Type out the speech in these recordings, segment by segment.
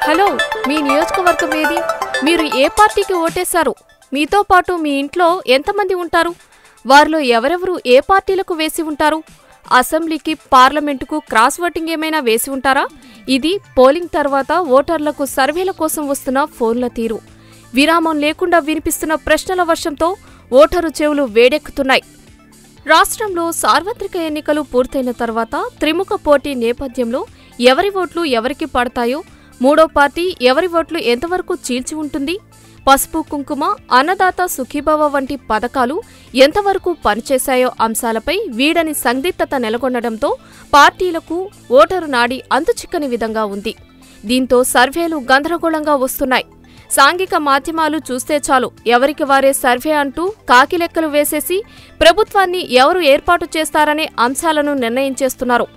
Hello, మీ నియోజకవర్గం ఏది? మీరు ఏ పార్టీకి ఓటేశారు? మీతో పాటు మీ ఇంట్లో ఎంతమంది ఉంటారు? వారిలో ఎవరెవరు ఏ పార్టీలకు వేసి ఉంటారు? అసెంబ్లీకి, పార్లమెంటుకు క్రాస్ ఓటింగ్ ఏమైనా వేసి ఉంటారా? ఇది పోలింగ్ తర్వాత ఓటర్లకు సర్వేల కోసం వస్తున్న ఫోన్ల తీరు. విరామం లేకుండా వినిపిస్తున్న ప్రశ్నల వర్షంతో ఓటరు చెవులు వేడెక్కుతున్నాయి. రాష్ట్రంలో సార్వత్రిక ఎన్నికలు పూర్తయిన తర్వాత త్రిముఖ పోటీ నేపథ్యంలో ఎవరి ఓట్లు ఎవరికి పడతాయో, మూడో పార్టీ ఎవరి ఓట్లు ఎంతవరకు చీల్చి ఉంటుంది, పసుపు కుంకుమ, అన్నదాత సుఖీభవ వంటి పథకాలు ఎంతవరకు పనిచేశాయో అంశాలపై వీడని సందిగ్ధత నెలకొనడంతో పార్టీలకు ఓటరు నాడి అంతుచిక్కని విధంగా ఉంది. దీంతో సర్వేలు గందరగోళంగా వస్తున్నాయి. సాంఘిక మాధ్యమాలు చూస్తే చాలు ఎవరికి వారే సర్వే అంటూ కాకిలెక్కలు వేసేసి ప్రభుత్వాన్ని ఎవరు ఏర్పాటు చేస్తారనే అంశాలను నిర్ణయించేస్తున్నారు.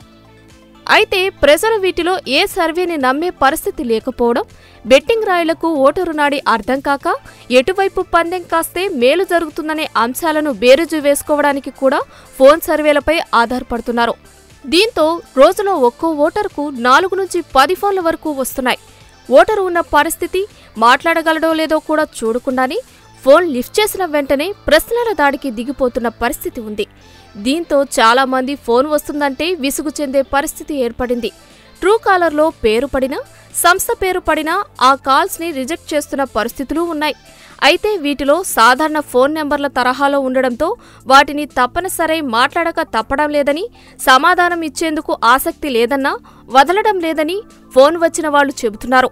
అయితే ప్రజలు వీటిలో ఏ సర్వేని నమ్మే పరిస్థితి లేకపోవడం, బెట్టింగ్ రాయులకు ఓటరు నాడి అర్థం కాక ఎటువైపు పందెం కాస్తే మేలు జరుగుతుందనే అంశాలను బేరుజు వేసుకోవడానికి కూడా ఫోన్ సర్వేలపై ఆధారపడుతున్నారు. దీంతో రోజులో ఒక్కో ఓటరుకు 4 నుంచి 10 ఫోన్ల వరకు వస్తున్నాయి. ఓటరు ఉన్న పరిస్థితి, మాట్లాడగలడో లేదో కూడా చూడకుండానే ఫోన్ లిఫ్ట్ చేసిన వెంటనే ప్రశ్నల దాడికి దిగిపోతున్న పరిస్థితి ఉంది. దీంతో చాలామంది ఫోన్ వస్తుందంటే విసుగు చెందే పరిస్థితి ఏర్పడింది. ట్రూ కాలర్లో పేరు పడినా, సంస్థ పేరు పడినా ఆ కాల్స్ని రిజెక్ట్ చేస్తున్న పరిస్థితులు ఉన్నాయి. అయితే వీటిలో సాధారణ ఫోన్ నెంబర్ల తరహాలో ఉండడంతో వాటిని తప్పనిసరి మాట్లాడక తప్పడం లేదని, సమాధానం ఇచ్చేందుకు ఆసక్తి లేదన్నా వదలడం లేదని ఫోన్ వచ్చిన వాళ్లు చెబుతున్నారు.